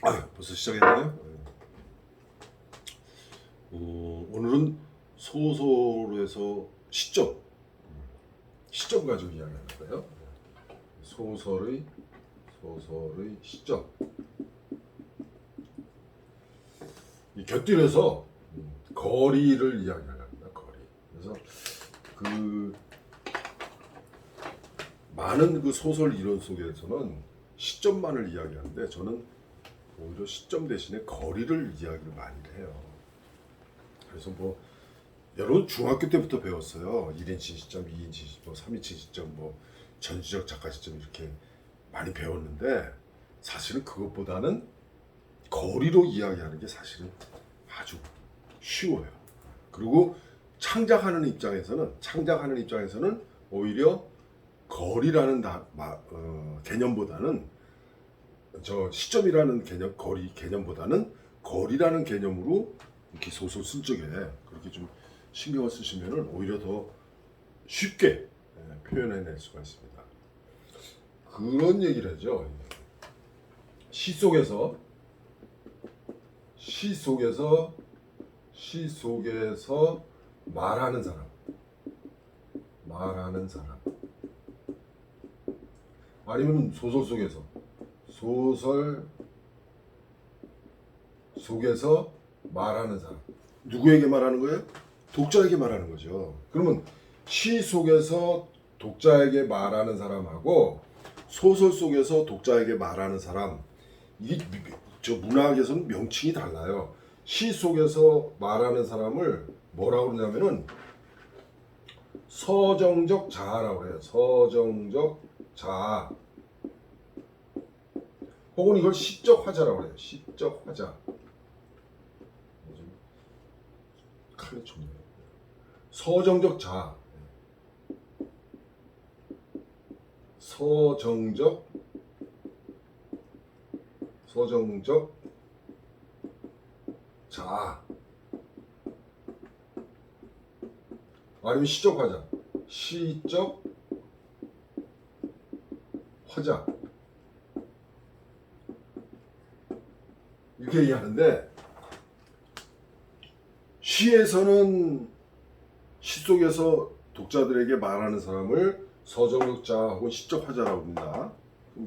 벌써 시작했나요? 오늘은 소설에서 시점 가지고 이야기하는 거예요. 소설의 시점. 이 곁들여서 거리를 이야기하는 겁니다. 거리. 그래서 그 많은 그 소설 이론 속에서는 시점만을 이야기하는데 저는 오히려 시점 대신에 거리를 이야기를 많이 해요. 그래서 뭐 여러분 중학교 때부터 배웠어요. 1인칭 시점, 2인칭 시점, 3인칭 시점, 뭐 전지적 작가 시점 이렇게 많이 배웠는데 사실은 그것보다는 거리로 이야기하는 게 사실은 아주 쉬워요. 그리고 창작하는 입장에서는 오히려 거리라는 개념보다는 저 시점이라는 개념보다는 거리라는 개념으로 이렇게 소설 쓸 적에 그렇게 좀 신경을 쓰시면은 오히려 더 쉽게 표현해낼 수가 있습니다. 그런 얘기를 하죠. 시 속에서 말하는 사람 아니면 소설 속에서 말하는 사람. 누구에게 말하는 거예요? 독자에게 말하는 거죠. 그러면 시 속에서 독자에게 말하는 사람하고 소설 속에서 독자에게 말하는 사람, 이게 저 문학에서는 명칭이 달라요. 시 속에서 말하는 사람을 뭐라고 그러냐면은 서정적 자아라고 해요. 서정적 자아. 혹은 이걸 시적 화자라고 해요. 시적 화자. 칼이 좋네요. 서정적 자아. 서정적 자아. 아니면 시적 화자. 시적 화자. 이렇게 얘기하는데 시에서는 시 속에서 독자들에게 말하는 사람을 서정적 자아 혹은 시적 화자라고 합니다.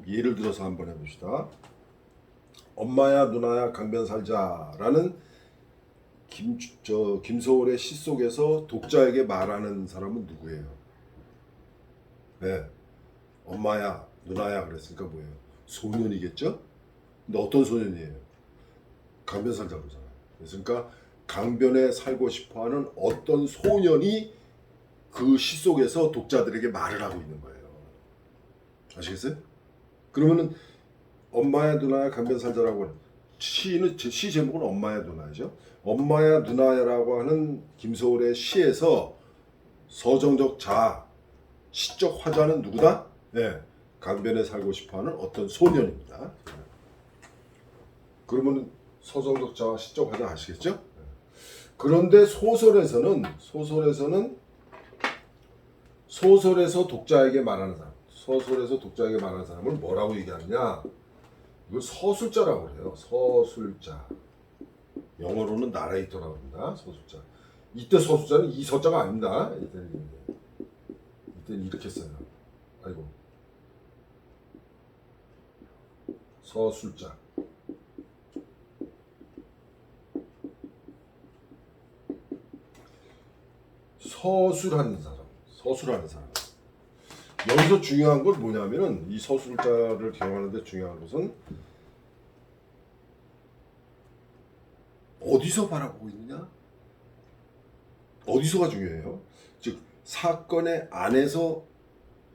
예를 들어서 한번 해봅시다. 엄마야 누나야 강변 살자라는 김소월의 시 속에서 독자에게 말하는 사람은 누구예요? 네, 엄마야 누나야 그랬으니까 뭐예요? 소년이겠죠? 근데 어떤 소년이에요? 강변 살자고 그러잖아요. 그러니까 강변에 살고 싶어하는 어떤 소년이 그 시 속에서 독자들에게 말을 하고 있는 거예요. 아시겠어요? 그러면은 엄마야 누나야 강변 살자라고 하는 시 제목은 엄마야 누나야죠. 엄마야 누나야라고 하는 김소월의 시에서 서정적 자아, 시적 화자는 누구다? 네, 강변에 살고 싶어하는 어떤 소년입니다. 그러면 서정적 자아, 시적 화자 아시겠죠? 그런데 소설에서 독자에게 말하는 사람을 뭐라고 얘기하느냐? 이걸 서술자라고 그래요. 서술자. 영어로는 나레이터라고 합니다. 서술자. 이때 서술자는 이 서자가 아닙니다. 이때는 이렇게 써요. 아이고. 서술자. 서술하는 사람. 여기서 중요한 건 뭐냐면은 이 서술자를 기억하는데 중요한 것은 어디서 바라보고 있느냐? 어디서가 중요해요. 즉 사건의 안에서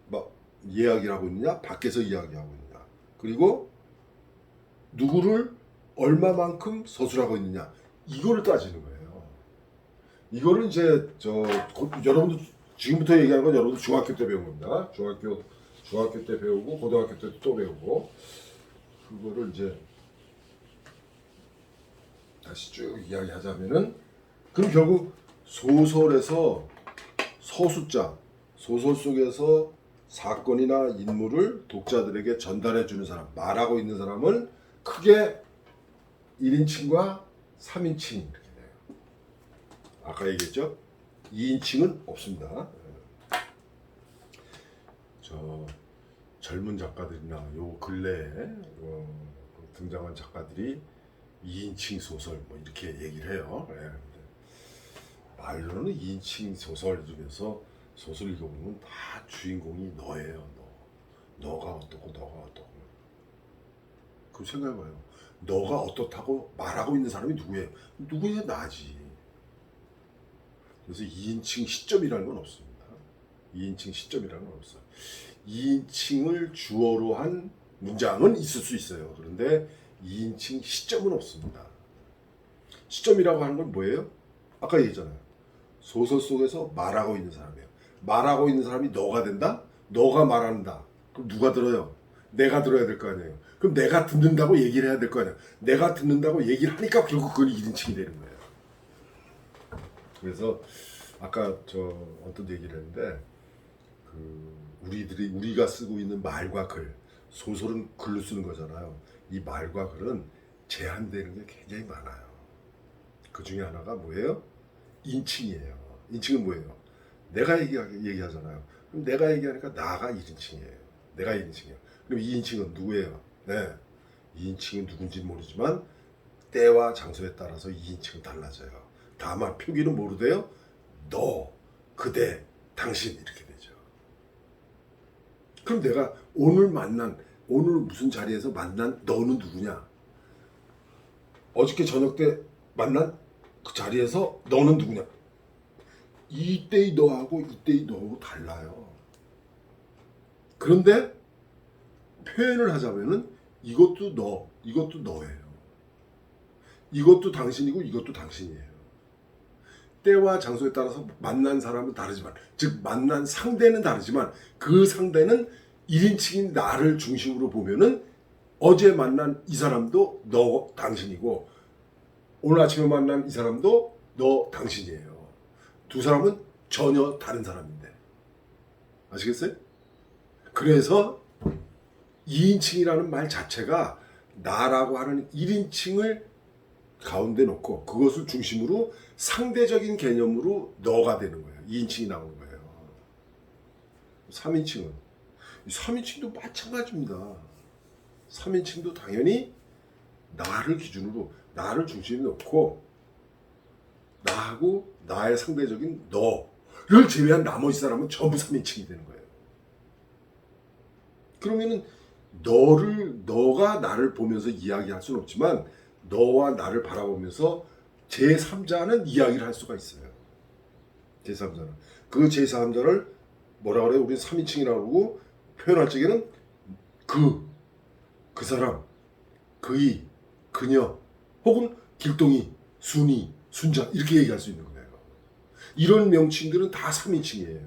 막 이야기를 하고 있느냐, 밖에서 이야기하고 있느냐. 그리고 누구를 얼마만큼 서술하고 있느냐. 이거를 따지는 거예요. 이거를 이제 여러분들 지금부터 얘기하는 건 여러분들 중학교 때 배운 겁니다. 중학교 때 배우고 고등학교 때 또 배우고 그거를 이제 다시 쭉 이야기하자면은 그럼 결국 소설에서 서술자, 소설 속에서 사건이나 인물을 독자들에게 전달해 주는 사람, 말하고 있는 사람은 크게 1인칭과 3인칭 이렇게 돼요. 아까 얘기했죠? 2인칭은 없습니다. 저 젊은 작가들이나 요 근래에 등장한 작가들이 2인칭 소설 뭐 이렇게 얘기를 해요. 예. 말로는 2인칭 소설 중에서 소설 읽어보면 다 주인공이 너예요. 너가 어떻고 너가 어떻고. 그럼 생각해봐요. 너가 어떻다고 말하고 있는 사람이 누구예요? 누구예요? 나지. 그래서 2인칭 시점이라는 건 없습니다. 2인칭 시점이라는 건 없어요. 2인칭을 주어로 한 문장은 있을 수 있어요. 그런데 2인칭 시점은 없습니다. 시점이라고 하는 건 뭐예요? 아까 얘기했잖아요. 소설 속에서 말하고 있는 사람이에요. 말하고 있는 사람이 너가 된다? 너가 말한다. 그럼 누가 들어요? 내가 들어야 될 거 아니에요. 그럼 내가 듣는다고 얘기를 해야 될 거 아니에요. 내가 듣는다고 얘기를 하니까 결국 그건 1인칭이 되는 거예요. 그래서 아까 저 어떤 얘기를 했는데 우리가 쓰고 있는 말과 글, 소설은 글로 쓰는 거잖아요. 이 말과 글은 제한되는 게 굉장히 많아요. 그 중에 하나가 뭐예요? 인칭이에요. 인칭은 뭐예요? 내가 얘기하잖아요. 그럼 내가 얘기하니까 나가 1인칭이에요. 내가 1인칭이에요. 그럼 2인칭은 누구예요? 네. 2인칭은 누군지 모르지만 때와 장소에 따라서 2인칭은 달라져요. 다만 표기는 모르대요. 너, 그대, 당신 이렇게 되죠. 그럼 내가 오늘 무슨 자리에서 만난 너는 누구냐? 어저께 저녁 때 만난 그 자리에서 너는 누구냐? 이때의 너하고 이때의 너하고 달라요. 그런데 표현을 하자면은 이것도 너, 이것도 너예요. 이것도 당신이고 이것도 당신이에요. 때와 장소에 따라서 만난 사람은 다르지만, 즉 만난 상대는 다르지만 그 상대는 1인칭인 나를 중심으로 보면은 어제 만난 이 사람도 너 당신이고 오늘 아침에 만난 이 사람도 너 당신이에요. 두 사람은 전혀 다른 사람인데. 아시겠어요? 그래서 2인칭이라는 말 자체가 나라고 하는 1인칭을 가운데 놓고 그것을 중심으로 상대적인 개념으로 너가 되는 거예요. 2인칭이 나오는 거예요. 3인칭도 마찬가지입니다. 3인칭도 당연히 나를 기준으로 나를 중심에 놓고 나하고 나의 상대적인 너를 제외한 나머지 사람은 전부 3인칭이 되는 거예요. 그러면은 너가 나를 보면서 이야기할 수는 없지만 너와 나를 바라보면서 제3자는 이야기를 할 수가 있어요. 제3자는. 그 제3자를 뭐라 그래요? 우리는 3인칭이라고 그러고 표현할 적에는 그 사람, 그이, 그녀 혹은 길동이, 순이, 순자 이렇게 얘기할 수 있는 거예요. 이런 명칭들은 다 3인칭이에요.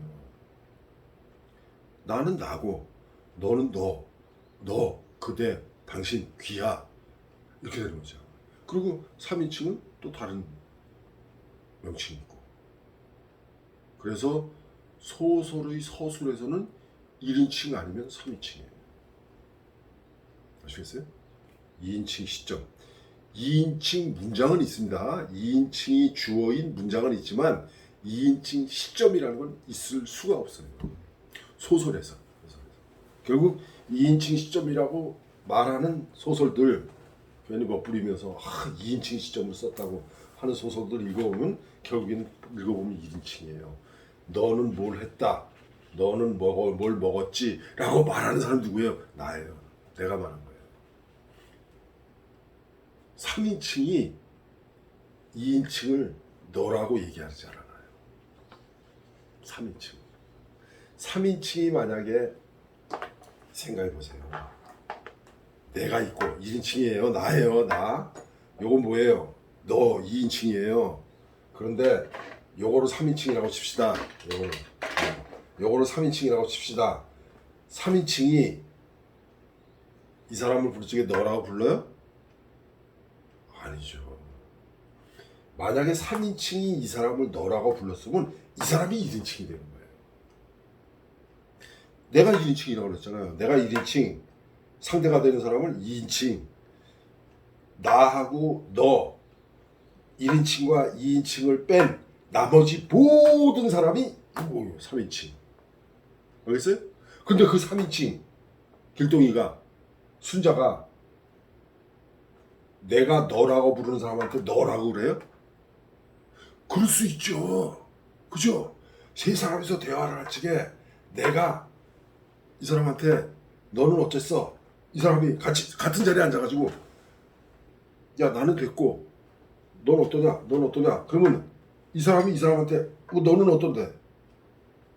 나는 나고 너는 너, 그대, 당신, 귀하 이렇게 되는 거죠. 그리고 3인칭은 또 다른 명칭이 있고. 그래서 소설의 서술에서는 1인칭 아니면 3인칭이에요. 아시겠어요? 2인칭 시점. 2인칭 문장은 있습니다. 2인칭이 주어인 문장은 있지만 2인칭 시점이라는 건 있을 수가 없어요. 소설에서. 결국 2인칭 시점이라고 말하는 소설들 괜히 멋부리면서 2인칭 시점을 썼다고 하는 소설들 읽어보면 결국엔 읽어보면 1인칭이에요. 너는 뭘 했다. 너는 뭘 먹었지. 라고 말하는 사람 누구예요? 나예요. 내가 말한 거예요. 3인칭이 2인칭을 너라고 얘기하지 않아요. 3인칭. 3인칭이 만약에 생각해보세요. 내가 있고 1인칭이에요. 나예요. 나. 요건 뭐예요? 너 2인칭이에요. 그런데 요거를 3인칭이라고 칩시다. 요거를 3인칭이라고 칩시다. 3인칭이 이 사람을 부를 적에 너라고 불러요? 아니죠. 만약에 3인칭이 이 사람을 너라고 불렀으면 이 사람이 1인칭이 되는 거예요. 내가 1인칭이라고 그랬잖아요. 내가 1인칭, 상대가 되는 사람을 2인칭, 나하고 너 1인칭과 2인칭을 뺀 나머지 모든 사람이 3인칭. 알겠어요? 근데 그 3인칭 길동이가 순자가 내가 너라고 부르는 사람한테 너라고 그래요? 그럴 수 있죠. 그죠? 세 사람이서 대화를 할 적에 내가 이 사람한테 너는 어땠어? 이 사람이 같은 자리에 앉아가지고 야 나는 됐고 넌 어떠냐? 넌 어떠냐? 그러면 이 사람이 이 사람한테 너는 어떤데?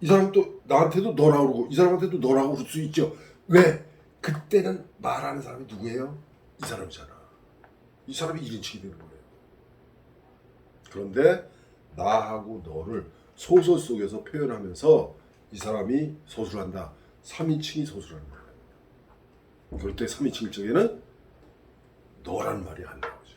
이 사람 또 나한테도 너라고 그러고 이 사람한테도 너라고 그럴 수 있죠. 왜? 그때는 말하는 사람이 누구예요? 이 사람이잖아. 이 사람이 1인칭이 되는 거예요. 그런데 나하고 너를 소설 속에서 표현하면서 이 사람이 서술한다. 3인칭이 서술하는 거예요. 그럴 때 3인칭 쪽에는 너라는 말이 안 나오죠.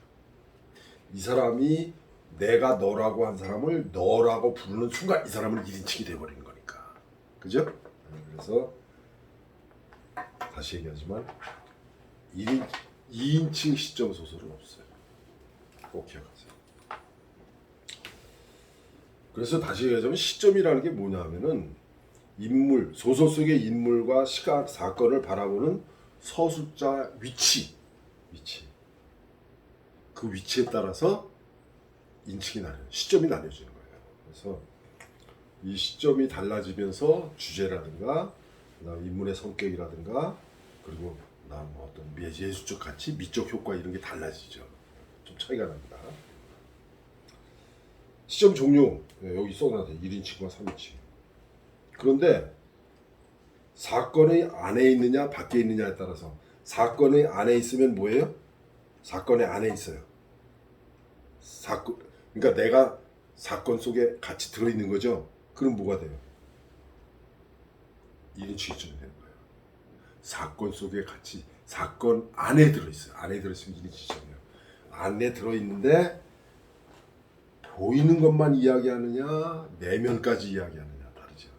이 사람이 내가 너라고 한 사람을 너라고 부르는 순간 이 사람은 1인칭이 돼버리는 거니까. 그죠? 그래서 다시 얘기하지만 2인칭 시점 소설은 없어요. 꼭 기억하세요. 그래서 다시 얘기하자면 시점이라는 게 뭐냐 하면은 인물, 소설 속의 인물과 시각, 사건을 바라보는 서술자 위치. 그 위치에 따라서 인칭이 시점이 나뉘어지는 거예요. 그래서 이 시점이 달라지면서 주제라든가 그다음 인물의 성격이라든가 그리고 그다음 어떤 예술적 가치, 미적 효과 이런 게 달라지죠. 좀 차이가 납니다. 시점 종류 여기 써놨어요. 1인칭과 3인칭. 그런데 사건의 안에 있느냐 밖에 있느냐에 따라서 사건의 안에 있으면 뭐예요? 사건의 안에 있어요. 그러니까 내가 사건 속에 같이 들어있는 거죠. 그럼 뭐가 돼요? 1인칭 시점이 되는 거예요. 사건 속에 같이 사건 안에 들어있어요. 안에 들어있으면 1인칭 시점이에요. 안에 들어있는데 보이는 것만 이야기하느냐 내면까지 이야기하느냐 다르죠.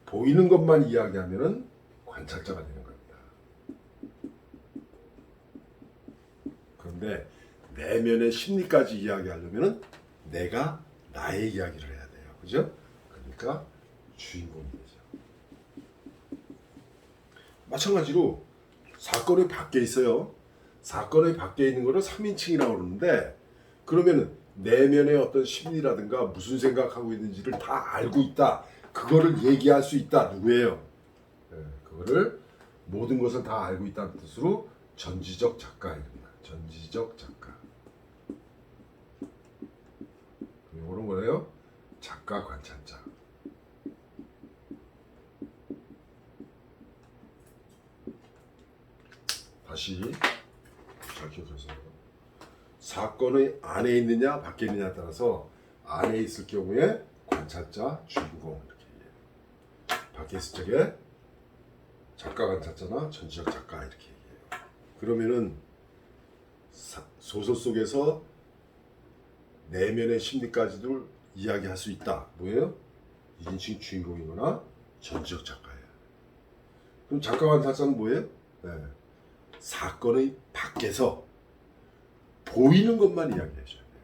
보이는 것만 이야기하면은 관찰자가 되는 겁니다. 그런데 내면의 심리까지 이야기하려면은 내가 나의 이야기를 해야 돼요. 그죠? 그러니까 주인공이 되죠. 마찬가지로 사건의 밖에 있어요. 사건의 밖에 있는 거를 3인칭이라고 그러는데 그러면은 내면의 어떤 심리라든가 무슨 생각하고 있는지를 다 알고 있다. 그거를 얘기할 수 있다. 누구예요? 그거를 모든 것을 다 알고 있다는 뜻으로 전지적 작가입니다. 전지적 작가. 이런 거예요. 작가 관찰자. 다시 잘 기억하세요. 사건의 안에 있느냐 밖에 있느냐에 따라서 안에 있을 경우에 관찰자, 주인공 이렇게 얘기해요. 밖에 있을 적에 작가 관찰자나 전지적 작가 이렇게 얘기해요. 그러면은 소설 속에서 내면의 심리까지도 이야기할 수 있다. 뭐예요? 1인칭 주인공이거나 전지적 작가예요. 그럼 작가 관찰자는 뭐예요? 사건의 밖에서 보이는 것만 이야기해줘야 돼요.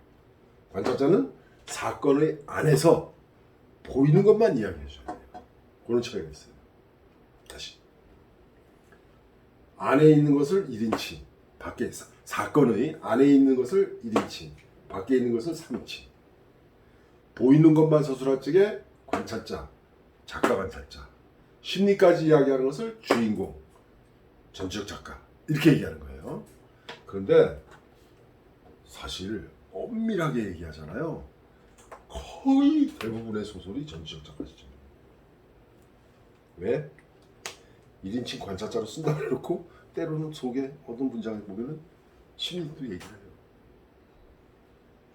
관찰자는 사건의 안에서 보이는 것만 이야기해줘야 돼요. 그런 차이가 있어요. 다시 안에 있는 것을 1인칭, 밖에 사건의 안에 있는 것을 1인칭, 밖에 있는 것을 3인칭. 보이는 것만 서술할 적에 관찰자, 작가 관찰자, 심리까지 이야기하는 것을 주인공, 전지적 작가 이렇게 얘기하는 거예요. 그런데 사실 엄밀하게 얘기하잖아요. 거의 대부분의 소설이 전지적 작가 시점이에요. 왜? 1인칭 관찰자로 쓴다고 해놓고 때로는 속에 어떤 문장에 보면은 심리도 얘기를 해요.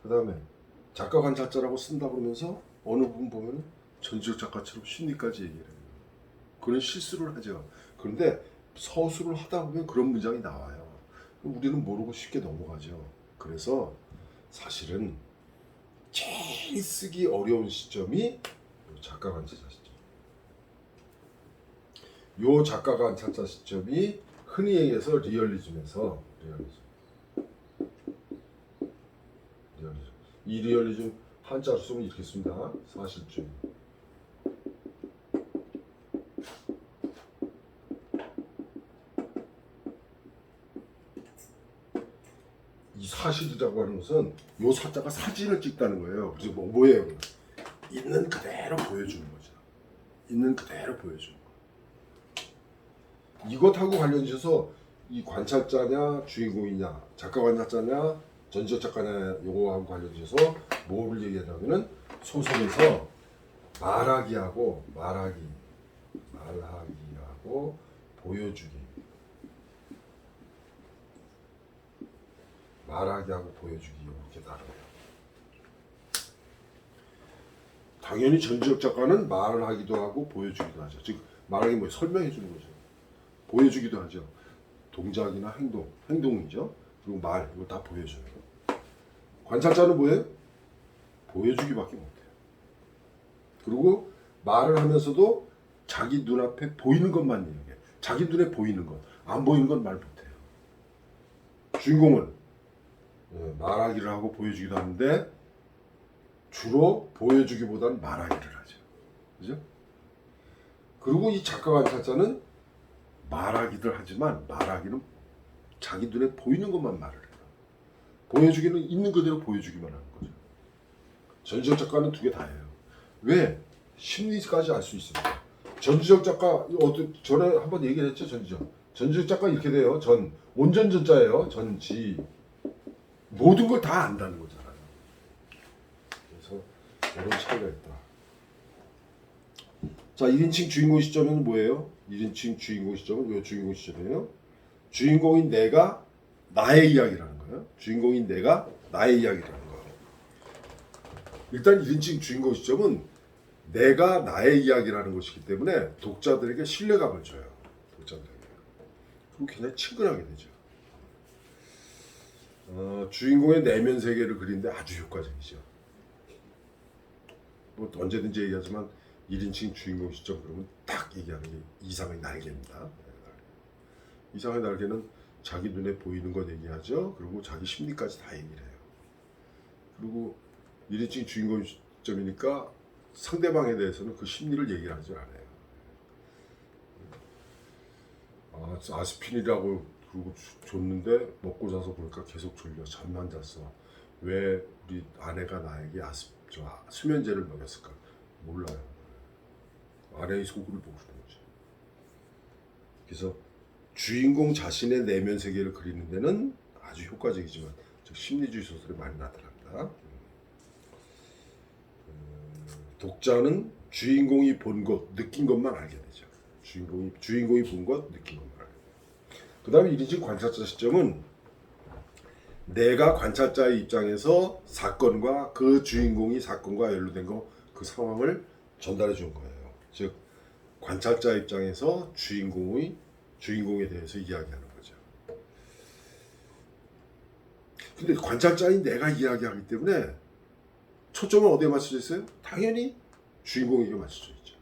그 다음에 작가 관찰자라고 쓴다 그러면서 어느 부분 보면은 전지적 작가처럼 심리까지 얘기를 해요. 그런 실수를 하죠. 그런데 서술을 하다 보면 그런 문장이 나와요. 우리는 모르고 쉽게 넘어가죠. 그래서 사실은 제일 쓰기 어려운 시점이 작가 관찰자 시점. 요 작가 관찰자 시점이 흔히 얘기해서 리얼리즘에서 이디얼리즘 한자로 쓰면 이렇게 씁니다. 사실주의. 이 사실이라고 하는 것은 요 사자가 사진을 찍다는 거예요. 그래서 뭐예요? 있는 그대로 보여주는 거죠. 있는 그대로 보여주는 거. 이것하고 관련해서 이 관찰자냐 주인공이냐 작가 관찰자냐 전지적 작가냐 요거하고 관련해서 뭐를 얘기하냐면은 소설에서 말하기하고 보여주기 말하기하고 보여주기 이렇게 다르네요. 당연히 전지적 작가는 말을 하기도 하고 보여주기도 하죠. 즉 말하기 뭐 설명해 주는 거죠. 보여주기도 하죠. 동작이나 행동이죠. 그리고 말 이거 다 보여줘요. 관찰자는 뭐예요? 보여주기밖에 못해요. 그리고 말을 하면서도 자기 눈앞에 보이는 것만 얘기해요. 자기 눈에 보이는 것, 안 보이는 건 말 못해요. 주인공은 말하기를 하고 보여주기도 하는데 주로 보여주기보다는 말하기를 하죠. 그죠? 그리고 이 작가 관찰자는 말하기를 하지만 말하기는 자기 눈에 보이는 것만 말을 해요. 보여주기는 있는 그대로 보여주기만 하는 거죠. 전지적 작가는 두 개 다 해요. 왜? 심리까지 알 수 있습니다. 전지적 작가 전에 한번 얘기를 했죠. 전지적 작가 이렇게 돼요. 온전전자예요. 전지 모든 걸 다 안다는 거잖아요. 그래서 이런 차이가 있다. 자, 1인칭 주인공 시점은 뭐예요? 1인칭 주인공 시점은 요 주인공 시점이에요. 주인공인 내가 나의 이야기라는 거예요. 주인공인 내가 나의 이야기라는 거예요. 일단 1인칭 주인공 시점은 내가 나의 이야기라는 것이기 때문에 독자들에게 신뢰감을 줘요. 독자들에게. 그럼 굉장히 친근하게 되죠. 주인공의 내면 세계를 그리는데 아주 효과적이죠. 뭐 언제든지 얘기하지만 1인칭 주인공 시점 그러면 딱 얘기하는 게 이상의 날개입니다. 이상의 날개는 자기 눈에 보이는 것 얘기하죠. 그리고 자기 심리까지 다 얘기를 해요. 그리고 1인칭 주인공 시점이니까 상대방에 대해서는 그 심리를 얘기를 하지 않아요. 아스피린이라고 그러고 줬는데 먹고 자서 보니까 계속 졸려. 잠만 잤어. 왜 우리 아내가 나에게 수면제를 먹였을까? 몰라요. 아내의 속을 모르는 거죠. 그래서 주인공 자신의 내면 세계를 그리는 데는 아주 효과적이지만 즉 심리주의 소설이 많이 나타납니다. 독자는 주인공이 본 것, 느낀 것만 알게 되죠. 주인공이 본 것, 느낀 것만 알게 돼요. 그 다음에 1인칭 관찰자 시점은 내가 관찰자의 입장에서 사건과 그 주인공이 사건과 연루된 그 상황을 전달해 준 거예요. 즉 관찰자 입장에서 주인공에 대해서 이야기하는 거죠. 근데 관찰자인 내가 이야기하기 때문에 초점은 어디에 맞춰져 있어요? 당연히 주인공에게 맞춰져 있죠.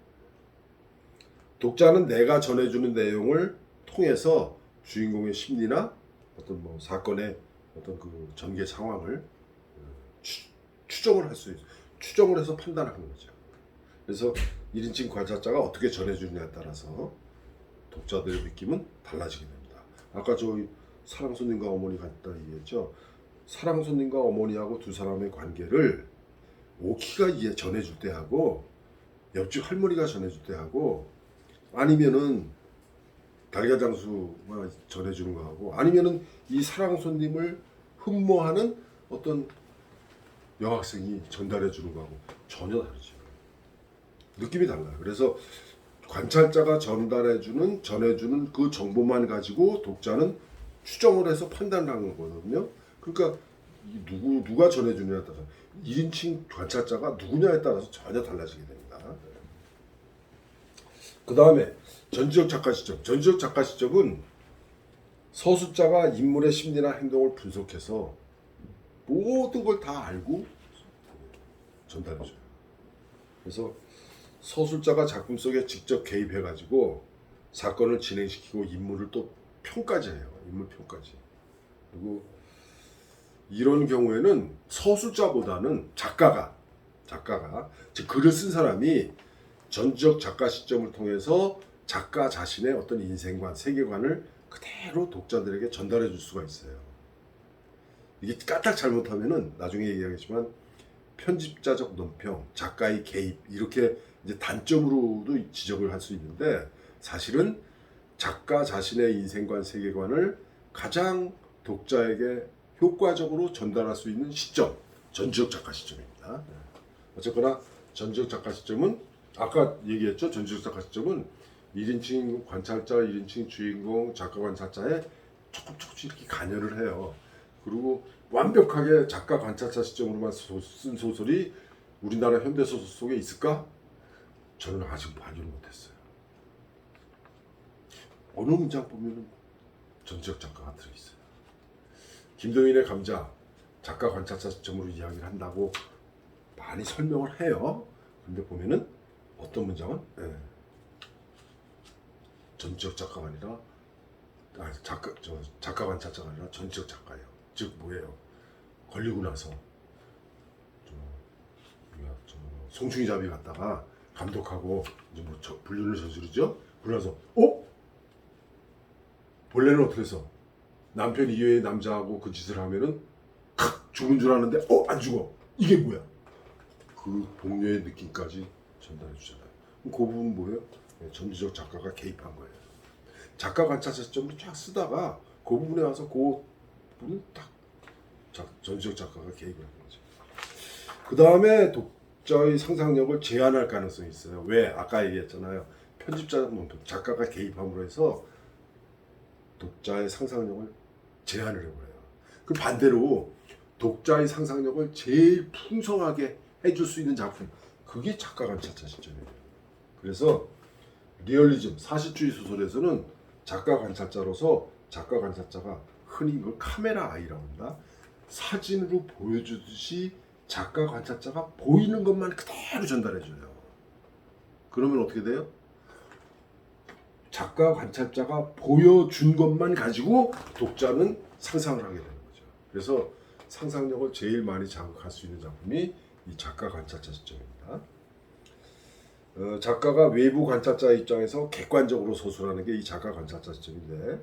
독자는 내가 전해주는 내용을 통해서 주인공의 심리나 어떤 사건의 어떤 그 전개 상황을 추정을 할 수 있어요. 추정을 해서 판단하는 거죠. 그래서 1인칭 관찰자가 어떻게 전해주느냐에 따라서 독자들의 느낌은 달라지게 됩니다. 아까 사랑손님과 어머니 같다 얘기했죠. 사랑손님과 어머니하고 두 사람의 관계를 오키가 전해줄 때 하고 옆집 할머니가 전해줄 때 하고 아니면은 달걀장수가 전해주는 거 하고 아니면은 이 사랑손님을 흠모하는 어떤 여학생이 전달해주는 거하고 전혀 다르죠. 느낌이 달라요. 그래서 관찰자가 전해주는 그 정보만 가지고 독자는 추정을 해서 판단을 하는 거거든요. 그러니까 누가 전해주느냐에 따라서 1인칭 관찰자가 누구냐에 따라서 전혀 달라지게 됩니다. 그 다음에 전지적 작가 시점. 전지적 작가 시점은 서술자가 인물의 심리나 행동을 분석해서 모든 걸 다 알고 전달해줘요. 그래서 서술자가 작품 속에 직접 개입해가지고 사건을 진행시키고 인물을 또 평까지 해요. 인물 평까지. 그리고 이런 경우에는 서술자보다는 작가가 즉 글을 쓴 사람이 전지적 작가 시점을 통해서 작가 자신의 어떤 인생관, 세계관을 그대로 독자들에게 전달해 줄 수가 있어요. 이게 까딱 잘못하면은 나중에 얘기하겠지만 편집자적 논평, 작가의 개입 이렇게 이제 단점으로도 지적을 할 수 있는데 사실은 작가 자신의 인생관, 세계관을 가장 독자에게 효과적으로 전달할 수 있는 시점, 전지적 작가 시점입니다. 어쨌거나 전지적 작가 시점은 아까 얘기했죠. 전지적 작가 시점은 1인칭 관찰자, 1인칭 주인공, 작가 관찰자에 조금씩 이렇게 관여를 해요. 그리고 완벽하게 작가 관찰자 시점으로만 쓴 소설이 우리나라 현대소설 속에 있을까? 저는 아직 발견 못했어요. 어느 문장 보면 전지적 작가가 들어있어요. 김동인의 감자, 작가 관찰자 시점으로 이야기를 한다고 많이 설명을 해요. 근데 보면은 어떤 문장은 전지적 작가가 아니라 작가 관찰자가 아니라 전지적 작가예요. 즉 뭐예요? 걸리고 나서 송충이 잡이 갔다가 감독하고 이제 뭐 불륜을 저지르죠. 그러면서 본래는 어떻게 해서 남편 이외의 남자하고 그 짓을 하면은 죽은 줄 아는데 안 죽어. 이게 뭐야? 그 동료의 느낌까지 전달해 주잖아요. 그 부분 뭐예요? 전지적 작가가 개입한 거예요. 작가 관찰자 시점으로 쫙 쓰다가 그 부분에 와서 그 부분은 딱 전지적 작가가 개입을 하는 거죠. 그 다음에 독자의 상상력을 제한할 가능성이 있어요. 왜? 아까 얘기했잖아요. 편집자적 논평, 작가가 개입함으로 해서 독자의 상상력을 제한을 해버려요. 그 반대로 독자의 상상력을 제일 풍성하게 해줄 수 있는 작품, 그게 작가 관찰자 시점이에요. 그래서 리얼리즘, 사실주의 소설에서는 작가 관찰자로서 작가 관찰자가 흔히 이걸 카메라 아이라고 합니다. 사진으로 보여주듯이 작가 관찰자가 보이는 것만 그대로 전달해줘요. 그러면 어떻게 돼요? 작가 관찰자가 보여준 것만 가지고 독자는 상상을 하게 되는 거죠. 그래서 상상력을 제일 많이 자극할 수 있는 작품이 이 작가 관찰자 시점입니다. 작가가 외부 관찰자 입장에서 객관적으로 서술하는 게 이 작가 관찰자 시점인데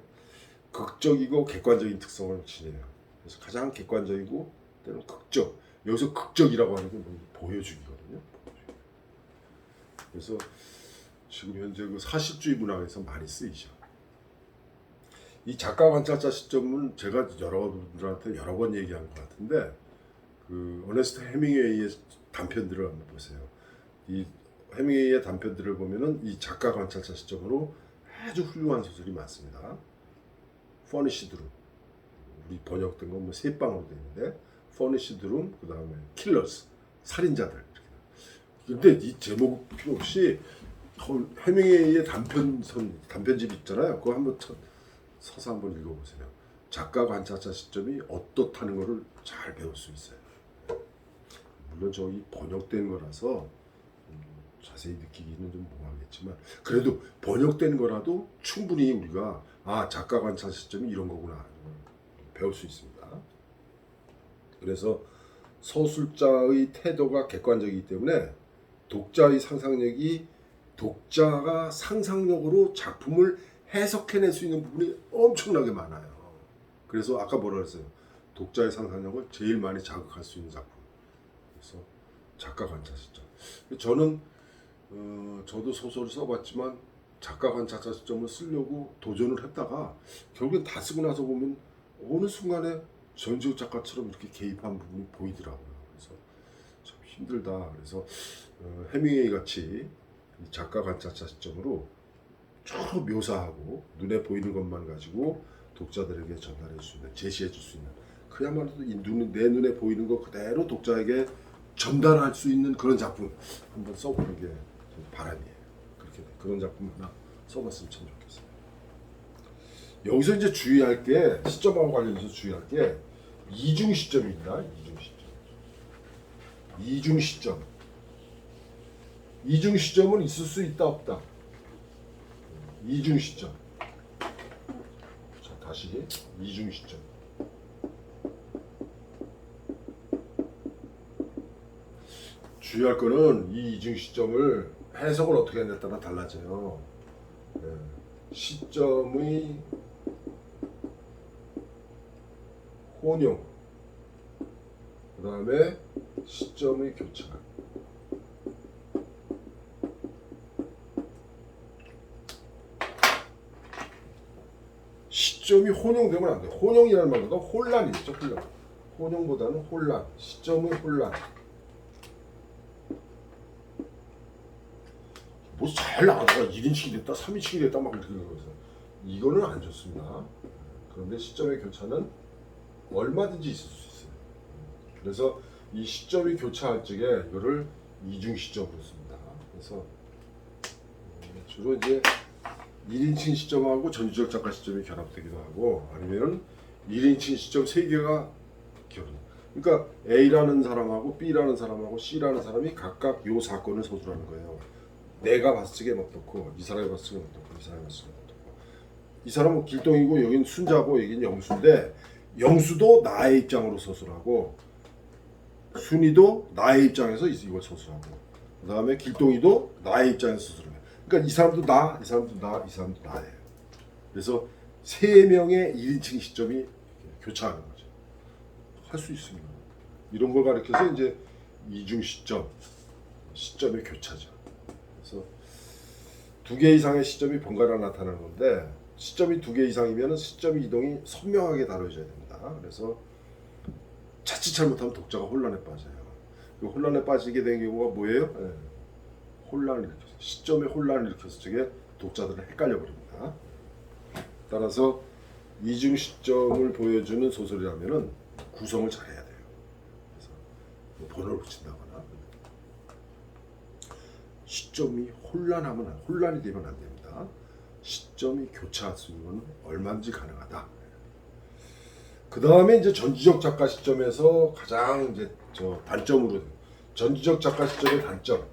극적이고 객관적인 특성을 지녀요. 그래서 가장 객관적이고 때로는 극적, 여기서 극적이라고 하는 게 보여주기거든요. 그래서 지금 현재 그 사실주의 문학에서 많이 쓰이죠. 이 작가 관찰자 시점은 제가 여러분들한테 여러 번 얘기한 것 같은데 그 어네스트 해밍웨이의 단편들을 한번 보세요. 이 해밍웨이의 단편들을 보면은 이 작가 관찰자 시점으로 아주 훌륭한 소설이 많습니다. 퍼니시드 룸, 우리 번역된 건 뭐 셋방으로 되어 있는데 퍼니시드 룸, 그 다음에 킬러스, 살인자들. 근데 이 제목 필요 없이 해밍웨이의 단편집 있잖아요. 그거 한번 서서 한번 읽어보세요. 작가 관찰자 시점이 어떻다는 거를 잘 배울 수 있어요. 물론 저기 번역된 거라서 자세히 느끼기는 좀 뭐하겠지만 그래도 번역된 거라도 충분히 우리가 작가 관찰 시점이 이런 거구나 배울 수 있습니다. 그래서 서술자의 태도가 객관적이기 때문에 독자의 상상력이 독자가 상상력으로 작품을 해석해낼 수 있는 부분이 엄청나게 많아요. 그래서 아까 뭐라 그랬어요? 독자의 상상력을 제일 많이 자극할 수 있는 작품. 그래서 작가 관찰 시점. 저는 저도 소설을 써봤지만 작가 관찰자 시점을 쓰려고 도전을 했다가 결국엔 다 쓰고 나서 보면 어느 순간에 전지적 작가처럼 이렇게 개입한 부분이 보이더라고요. 그래서 참 힘들다. 그래서 해밍웨이 같이 작가 관찰자 시점으로 쭉 묘사하고 눈에 보이는 것만 가지고 독자들에게 전달해 줄 수 있는, 제시해 줄 수 있는, 그야말로 내 눈에 보이는 것 그대로 독자에게 전달할 수 있는 그런 작품 한번 써보는 게 바람이에요. 그렇게 그런 작품 하나 써봤으면 참 좋겠어요. 여기서 이제 주의할 게, 시점하고 관련해서 주의할 게 이중 시점입니다. 이중 시점. 이중 시점은 있을 수 있다 없다. 이중 시점. 자, 다시 이중 시점. 주의할 거는 이 이중 시점을 해석을 어떻게 하냐에 따라 달라져요. 예. 시점의 혼용, 그 다음에 시점의 교차. 시점이 혼용되면 안 돼. 혼용이라는 말보다 혼란이겠죠. 혼란. 혼용보다는 혼란. 시점의 혼란. 뭐 잘 나가다가 1인칭이 됐다, 3인칭이 됐다 막 이렇게 그러면서 이거는 안 좋습니다. 그런데 시점의 교차는 얼마든지 있을 수 있어요. 그래서 이 시점이 교차할 적에 이거를 이중 시점으로 씁니다. 그래서 주로 이제 1인칭 시점하고 전지적 작가 시점이 결합되기도 하고 아니면은 1인칭 시점 3개가 결합. 그러니까 A라는 사람하고 B라는 사람하고 C라는 사람이 각각 요 사건을 서술하는 거예요. 내가 봤을 적에 어떻고 이 사람이 봤을 적에 어떻고 이 사람이 봤을 적에 어떻고 이 사람은 길동이고 여긴 순자고 여긴 영수인데 영수도 나의 입장으로 서술하고 순이도 나의 입장에서 이걸 서술하고 그 다음에 길동이도 나의 입장에서 서술하고 그러니까 이 사람도 나, 이 사람도 나, 이 사람도 나예요. 그래서 3명의 1인칭 시점이 교차하는 거죠. 할 수 있습니다. 이런 걸 가리켜서 이제 이중 시점, 시점의 교차죠. 그래서 2개 이상의 시점이 번갈아 나타나는 건데 시점이 2개 이상이면 시점 이동이 선명하게 다뤄져야 됩니다. 그래서 자칫 잘못하면 독자가 혼란에 빠져요. 그 혼란에 빠지게 된 경우가 뭐예요? 네. 혼란을 일으켜서 시점에 혼란을 일으켜서 저게 독자들을 헷갈려 버립니다. 따라서 이중 시점을 보여주는 소설이라면은 구성을 잘해야 돼요. 그래서 뭐 번호를 붙인다거나 시점이 혼란이 되면 안 됩니다. 시점이 교차할 수 있는 건 얼마든지 가능하다. 그 다음에 이제 전지적 작가 시점에서 가장 이제 단점으로 전지적 작가 시점의 단점.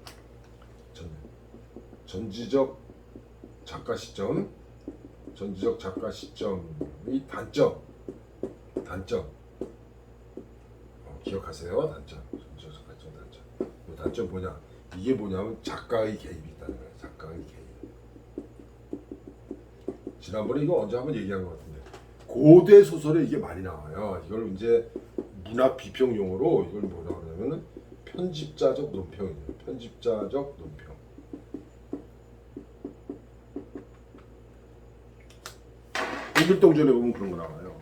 전지적 작가 시점의 단점. 기억하세요. 단점. 전지적 작가 시점 단점. 이 단점 뭐냐? 이게 뭐냐면 작가의 개입이 있다는 거예요. 작가의 개입. 지난번에 이거 언제 한번 얘기한 것 같은데 고대 소설에 이게 많이 나와요. 이걸 이제 문학 비평 용어로 이걸 뭐라고 하냐면은 편집자적 논평이에요. 편집자적 논평. 일길동전에 보면 그런 거 나와요.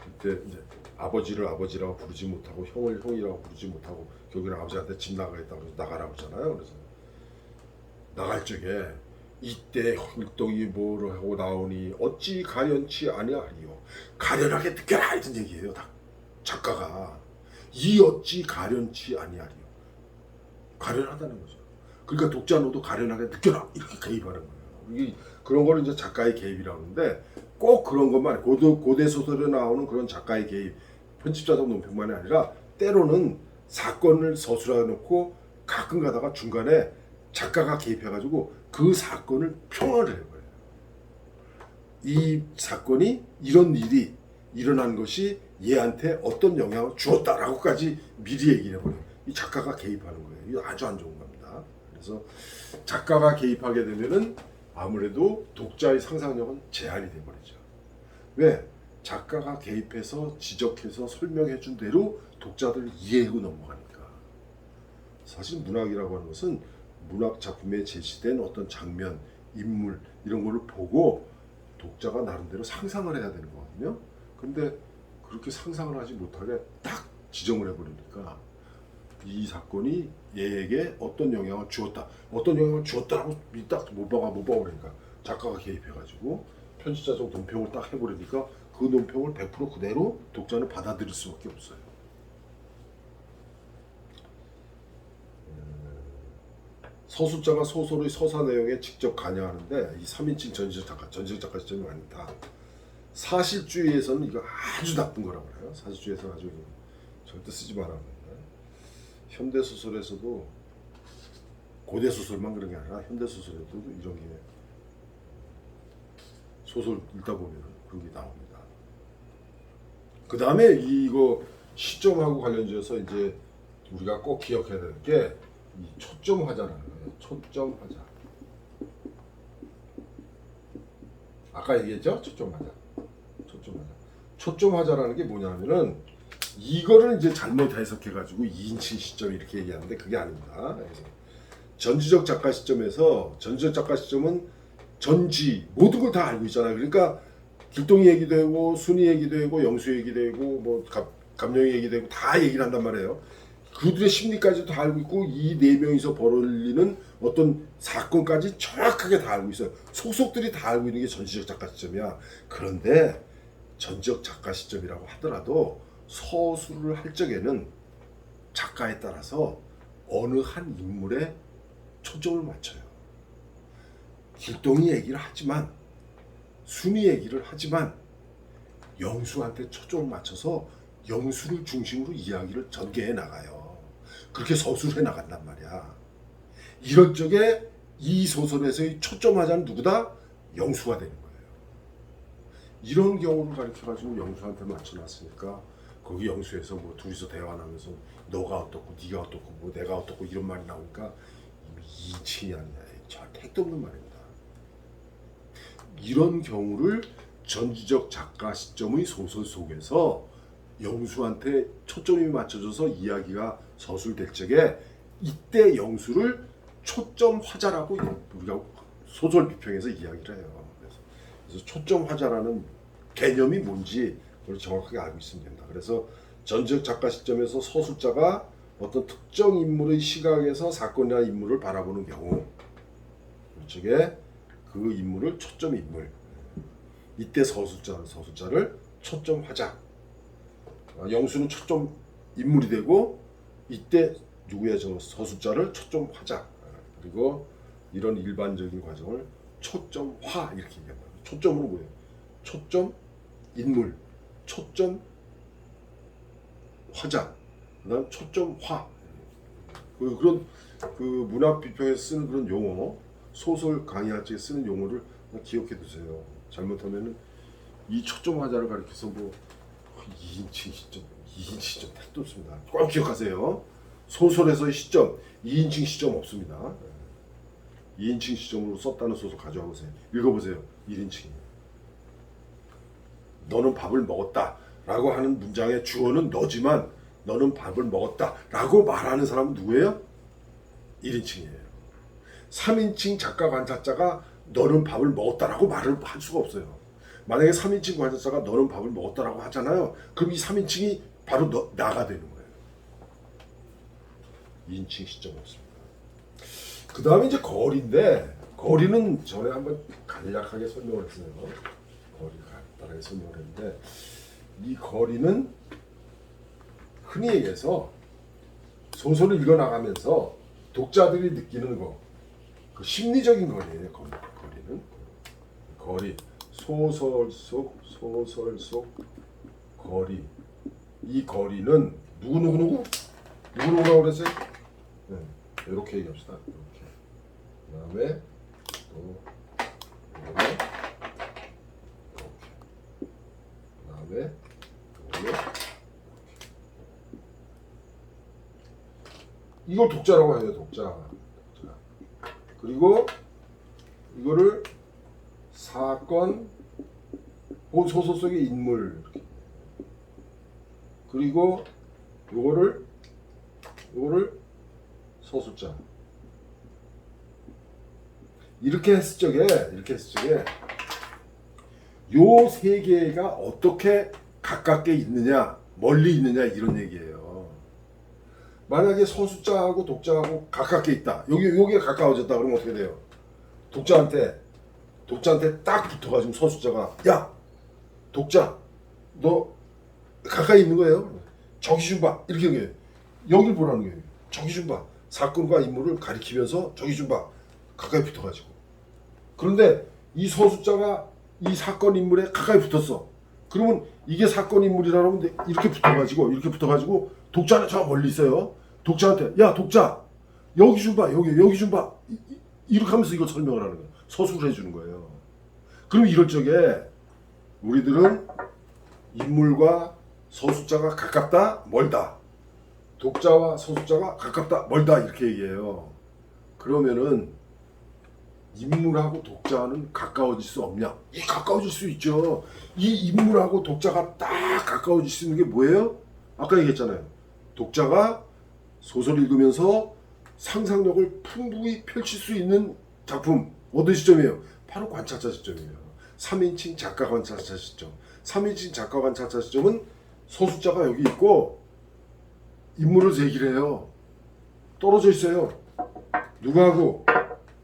그때 이제 아버지를 아버지라고 부르지 못하고 형을 형이라고 부르지 못하고 결국에는 아버지한테 집 나가겠다고 해서 나가라고 했잖아요. 그래서 나갈 적에 이때 흙동이 뭐를 하고 나오니 어찌 가련치 아니하리요. 가련하게 느껴라 이런 얘기예요. 작가가 이 어찌 가련치 아니하리요. 가련하다는 거죠. 그러니까 독자 너도 가련하게 느껴라 이렇게 개입하는 거예요. 이게 그런 거를 이제 작가의 개입이라고 하는데 꼭 그런 것만 고대 소설에 나오는 그런 작가의 개입 편집자적 논평만이 아니라 때로는 사건을 서술해 놓고 가끔 가다가 중간에 작가가 개입해가지고 그 사건을 평을 해버려요. 이 사건이 이런 일이 일어난 것이 얘한테 어떤 영향을 주었다라고까지 미리 얘기를 해버려요. 이 작가가 개입하는 거예요. 이거 아주 안 좋은 겁니다. 그래서 작가가 개입하게 되면은 아무래도 독자의 상상력은 제한이 돼버리죠. 왜? 작가가 개입해서 지적해서 설명해준 대로 독자들을 이해하고 넘어가니까. 사실 문학이라고 하는 것은 문학 작품에 제시된 어떤 장면, 인물 이런 걸로 보고 독자가 나름대로 상상을 해야 되는 거거든요. 근데 그렇게 상상을 하지 못하게 딱 지정을 해버리니까 이 사건이 얘에게 어떤 영향을 주었다라고 딱 못 박아 그러니까 작가가 개입해가지고 편집자적 논평을 딱 해버리니까 그 논평을 100% 그대로 독자는 받아들일 수밖에 없어요. 서술자가 소설의 서사 내용에 직접 관여하는데 이 3인칭 전지적 작가 시점이 많다. 사실주의에서는 이거 아주 나쁜 거라고 해요. 사실주의에서 아주 절대 쓰지 말아야 합니다. 현대 소설에서도 고대 소설만 그런 게 아니라 현대 소설에도 이런 게 소설 읽다 보면 그런 게 나옵니다. 그 다음에 이거 시점하고 관련지어서 이제 우리가 꼭 기억해야 되는 게 이 초점 화자라는 거예요. 초점 화자. 아까 얘기했죠? 초점 화자. 초점 화자. 초점 화자라는 게 뭐냐면은 이거를 이제 잘못 해석해가지고 2인칭 시점 이렇게 얘기하는데 그게 아닙니다. 그래서 전지적 작가 시점에서 전지적 작가 시점은 전지 모든 걸 다 알고 있잖아요. 그러니까 길동이 얘기도 되고 순위 얘기도 되고 영수 얘기도 되고 뭐 감정이 얘기도 되고 다 얘기를 한단 말이에요. 그들의 심리까지도 다 알고 있고 이 네 명이서 벌어들이는 어떤 사건까지 정확하게 다 알고 있어요. 속속들이 다 알고 있는 게 전지적 작가 시점이야. 그런데 전지적 작가 시점이라고 하더라도 서술을 할 적에는 작가에 따라서 어느 한 인물에 초점을 맞춰요. 길동이 얘기를 하지만 순위 얘기를 하지만 영수한테 초점을 맞춰서 영수를 중심으로 이야기를 전개해 나가요. 그렇게 서술해 나간단 말이야. 이럴 적에 이 소설에서의 초점 화자는 누구다? 영수가 되는 거예요. 이런 경우를 가르쳐가지고 영수한테 맞춰놨으니까 거기 영수에서 뭐 둘이서 대화하면서 너가 어떻고 네가 어떻고 뭐 내가 어떻고 이런 말이 나오니까 이미 2인칭이 아니냐. 저 택도 없는 말입니다. 이런 경우를 전지적 작가 시점의 소설 속에서 영수한테 초점이 맞춰져서 이야기가 서술될 적에 이때 영수를 초점 화자라고 우리가 소설 비평에서 이야기를 해요. 그래서 초점 화자라는 개념이 뭔지 그걸 정확하게 알고 있으면 된다. 그래서 전지적 작가 시점에서 서술자가 어떤 특정 인물의 시각에서 사건이나 인물을 바라보는 경우 그쪽에 그 인물을 초점 인물 이때 서술자를 초점 화자 영수는 초점 인물이 되고 이때 누구의 저 서술자를 초점 화자 그리고 이런 일반적인 과정을 초점화 이렇게 얘기합니다. 초점으로 뭐예요? 초점 인물, 초점 화자, 그다음 초점화 그런 그 문학 비평에서 쓰는 그런 용어 소설 강의할 때 쓰는 용어를 기억해 두세요. 잘못하면은 이 초점 화자를 가리켜서 뭐 2인칭 시점 택도 없습니다. 꼭 기억하세요. 소설에서의 시점, 2인칭 시점 없습니다. 2인칭 시점으로 썼다는 소설 가져와 보세요. 읽어보세요. 1인칭이에요. 너는 밥을 먹었다 라고 하는 문장의 주어는 너지만 너는 밥을 먹었다 라고 말하는 사람은 누구예요? 1인칭이에요. 3인칭 작가 관찰자가 너는 밥을 먹었다라고 말을 할 수가 없어요. 만약에 3인칭 관찰자가 너는 밥을 먹었다라고 하잖아요. 그럼 이 3인칭이 바로 나가 되는 거예요. 2인칭 시점 없습니다. 그 다음에 이제 거리인데 거리는 전에 한번 간략하게 설명을 했어요. 거리 간단하게 설명을 했는데 이 거리는 흔히 얘기해서 소설을 읽어나가면서 독자들이 느끼는 거 그 심리적인 거리예요. 거리는 거리 소설 속 거리 이 거리는 누구라고 그랬어요? 네, 이렇게 얘기합시다. 이렇게 그다음에 또 이렇게 그다음에 이걸 독자라고 해요. 독자. 그리고 이거를 사건 본 소설 속의 인물 그리고 요거를 서술자 이렇게 했을 적에 요 세 개가 어떻게 가깝게 있느냐 멀리 있느냐 이런 얘기예요. 만약에 서술자하고 독자하고 가깝게 있다. 여기가 가까워졌다 그러면 어떻게 돼요? 독자한테 딱 붙어가지고 서술자가 야 독자 너 가까이 있는 거예요. 저기 좀 봐 이렇게 얘기해요. 여길 보라는 거예요. 저기 좀 봐. 사건과 인물을 가리키면서 저기 좀 봐. 가까이 붙어가지고. 그런데 이 서술자가 이 사건 인물에 가까이 붙었어. 그러면 이게 사건 인물이라고 하면 이렇게 붙어가지고 독자는 저 멀리 있어요. 독자한테 야 독자 여기 좀 봐 여기 좀 봐 이렇게 하면서 이거 설명을 하는 거예요. 서술을 해주는 거예요. 그럼 이럴 적에 우리들은 인물과 서술자가 가깝다 멀다 독자와 소수자가 가깝다, 멀다 이렇게 얘기해요. 그러면은 인물하고 독자는 가까워질 수 없냐? 가까워질 수 있죠. 이 인물하고 독자가 딱 가까워질 수 있는 게 뭐예요? 아까 얘기했잖아요. 독자가 소설 읽으면서 상상력을 풍부히 펼칠 수 있는 작품 어떤 시점이에요? 바로 관찰자 시점이에요. 3인칭 작가 관찰자 시점. 3인칭 작가 관찰자 시점은 소수자가 여기 있고 인물을 제기를 해요. 떨어져 있어요. 누구하고?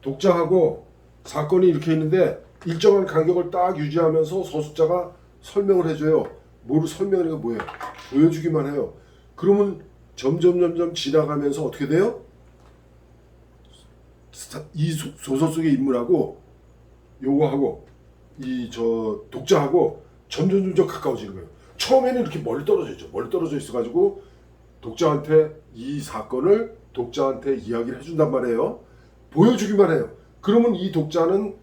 독자하고 사건이 이렇게 있는데 일정한 간격을 딱 유지하면서 소수자가 설명을 해줘요. 뭐를 설명하는 게 뭐예요? 보여주기만 해요. 그러면 점점 지나가면서 어떻게 돼요? 이 소설 속의 인물하고 요거하고 이 독자하고 점점 가까워지는 거예요. 처음에는 이렇게 멀리 떨어져 있죠. 멀리 떨어져 있어가지고 독자한테 이 사건을 독자한테 이야기를 해준단 말이에요. 보여주기만 해요. 그러면 이 독자는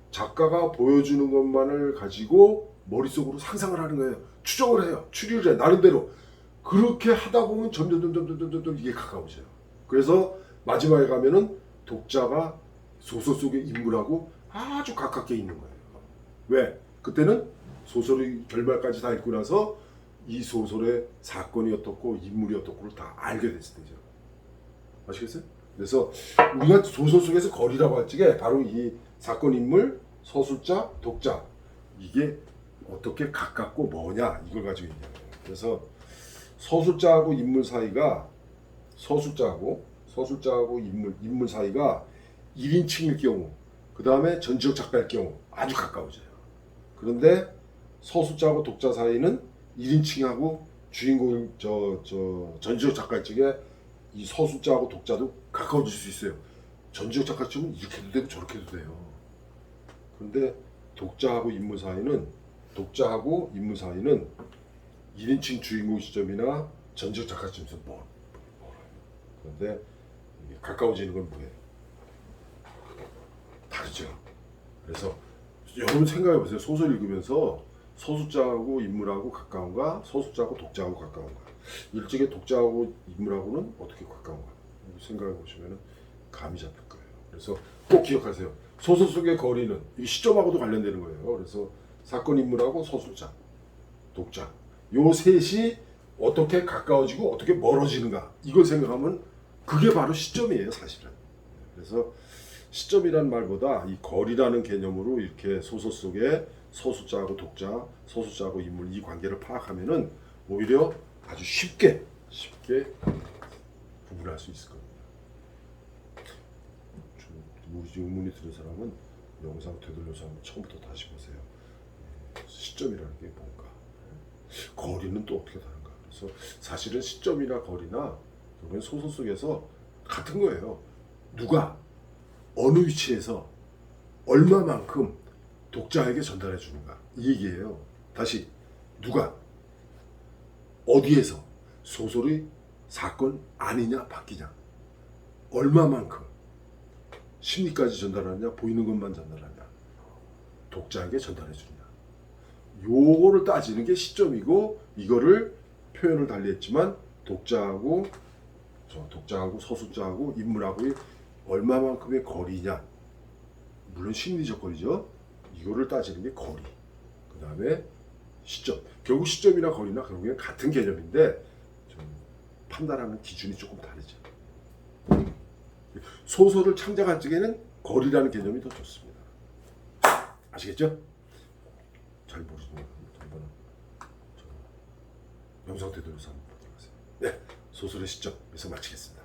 작가가 보여주는 것만을 가지고 머릿속으로 상상을 하는 거예요. 추정을 해요. 추리를 해. 나름대로. 그렇게 하다 보면 점점 이게 가까워져요. 그래서 마지막에 가면은 독자가 소설 속의 인물하고 아주 가깝게 있는 거예요. 왜? 그때는 소설의 결말까지 다 읽고 나서 이 소설의 사건이 어떻고 인물이 어떻고를 다 알게 됐을 때죠. 아시겠어요? 그래서 우리가 소설 속에서 거리라고 할 적에 바로 이 사건, 인물, 서술자, 독자 이게 어떻게 가깝고 뭐냐 이걸 가지고 있냐. 그래서 서술자하고 인물 사이가 서술자하고 인물 사이가 1인칭일 경우 그 다음에 전지적 작가일 경우 아주 가까워져요. 그런데 서술자하고 독자 사이는 1인칭하고 주인공 전지적 작가일 적에 이 서술자하고 독자도 가까워질 수 있어요. 전지적 작가 쪽은 이렇게도 되고 저렇게도 돼요. 그런데 독자하고 인물 사이는 1인칭 주인공 시점이나 전지적 작가 시점에서 멀어요. 그런데 가까워지는 건 뭐예요? 다르죠. 그래서 여러분 생각해 보세요. 소설 읽으면서 서술자하고 인물하고 가까운가, 서술자하고 독자하고 가까운가. 일찍의 독자하고 인물하고는 어떻게 가까운가 생각해 보시면 감이 잡힐 거예요. 그래서 꼭 기억하세요. 소설 속의 거리는 이 시점하고도 관련되는 거예요. 그래서 사건, 인물하고 서술자, 독자 요 셋이 어떻게 가까워지고 어떻게 멀어지는가 이걸 생각하면 그게 바로 시점이에요, 사실은. 그래서 시점이란 말보다 이 거리라는 개념으로 이렇게 소설 속에 서술자하고 독자, 서술자하고 인물 이 관계를 파악하면은 오히려 아주 쉽게 구분할 수 있을 겁니다. 의문이 드는 사람은 영상 되돌려서 한번 처음부터 다시 보세요. 시점이라는 게 뭔가, 거리는 또 어떻게 다른가. 그래서 사실은 시점이나 거리나 결국엔 소설 속에서 같은 거예요. 누가 어느 위치에서 얼마만큼 독자에게 전달해 주는가 이 얘기예요. 다시 누가 어디에서 소설의 사건 아니냐 바뀌냐 얼마만큼 심리까지 전달하느냐 보이는 것만 전달하냐 독자에게 전달해 주느냐 요거를 따지는 게 시점이고 이거를 표현을 달리 했지만 독자하고 서술자하고 인물하고의 얼마만큼의 거리냐 물론 심리적 거리죠. 이거를 따지는 게 거리. 그 다음에 시점. 결국 시점이나 거리나 결국엔 같은 개념인데 좀 판단하는 기준이 조금 다르죠. 소설을 창작할 적에는 거리라는 개념이 더 좋습니다. 아시겠죠? 잘 모르시는 한번 영상 되돌려서 한번 보도록 하세요. 네, 소설의 시점에서 마치겠습니다.